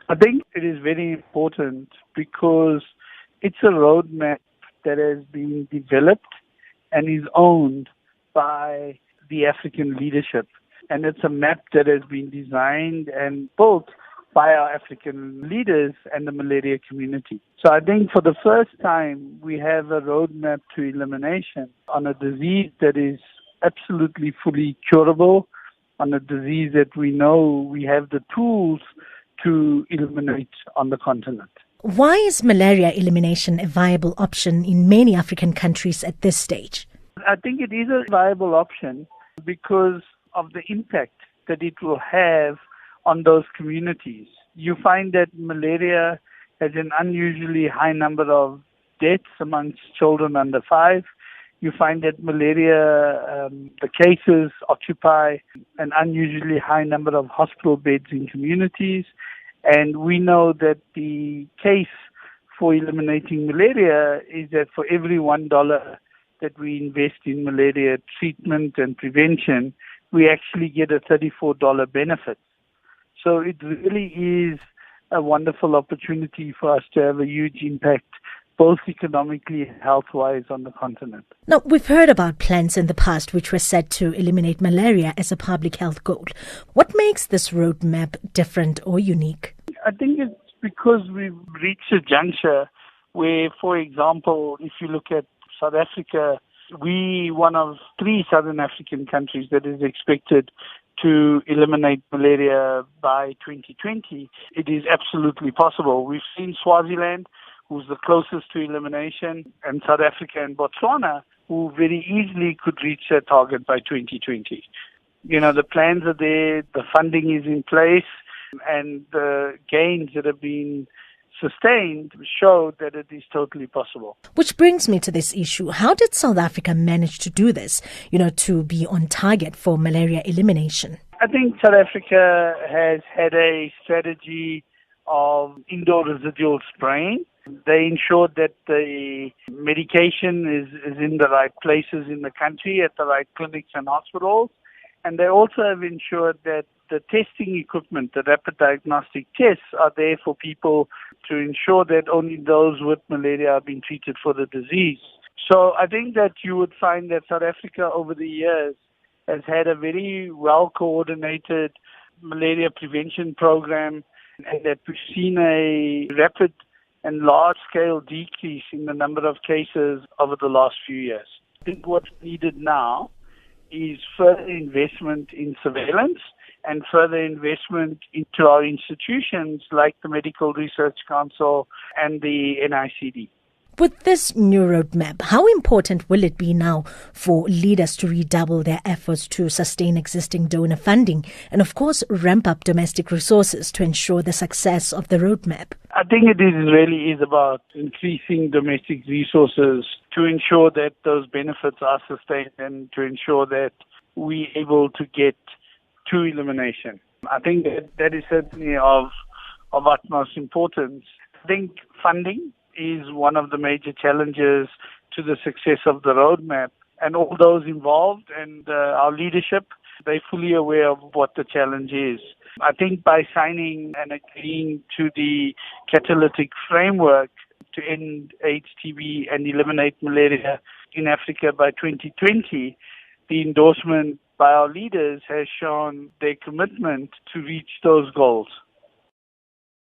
I think it is very important because it's a roadmap that has been developed and is owned by the African leadership. And it's a map that has been designed and built by our African leaders and the malaria community. So I think for the first time, we have a roadmap to elimination on a disease that is absolutely fully curable, on a disease that we know we have the tools to eliminate on the continent. Why is malaria elimination a viable option in many African countries at this stage? I think it is a viable option because of the impact that it will have on those communities. You find that malaria has an unusually high number of deaths amongst children under 5. You find that malaria, the cases occupy an unusually high number of hospital beds in communities. And we know that the case for eliminating malaria is that for every $1 that we invest in malaria treatment and prevention, we actually get a $34 benefit. So it really is a wonderful opportunity for us to have a huge impact, both economically and health-wise on the continent. Now, we've heard about plans in the past which were set to eliminate malaria as a public health goal. What makes this roadmap different or unique? I think it's because we've reached a juncture where, for example, if you look at South Africa, we one of 3 Southern African countries that is expected to eliminate malaria by 2020. It is absolutely possible. We've seen Swaziland, who's the closest to elimination, and South Africa and Botswana, who very easily could reach their target by 2020. You know, the plans are there, the funding is in place, and the gains that have been sustained show that it is totally possible. Which brings me to this issue. How did South Africa manage to do this, to be on target for malaria elimination? I think South Africa has had a strategy of indoor residual spraying. They ensured that the medication is in the right places in the country, at the right clinics and hospitals. And they also have ensured that the testing equipment, the rapid diagnostic tests, are there for people to ensure that only those with malaria are being treated for the disease. So I think that you would find that South Africa over the years has had a very well-coordinated malaria prevention program, and that we've seen a rapid and large-scale decrease in the number of cases over the last few years. I think what's needed now is further investment in surveillance and further investment into our institutions like the Medical Research Council and the NICD. With this new roadmap, how important will it be now for leaders to redouble their efforts to sustain existing donor funding and, of course, ramp up domestic resources to ensure the success of the roadmap? I think it really is about increasing domestic resources to ensure that those benefits are sustained and to ensure that we're able to get to elimination. I think that is certainly of utmost importance. I think funding is one of the major challenges to the success of the roadmap. And all those involved and our leadership, they're fully aware of what the challenge is. I think by signing and agreeing to the Catalytic framework to end AIDS, TB and eliminate malaria in Africa by 2020, the endorsement by our leaders has shown their commitment to reach those goals.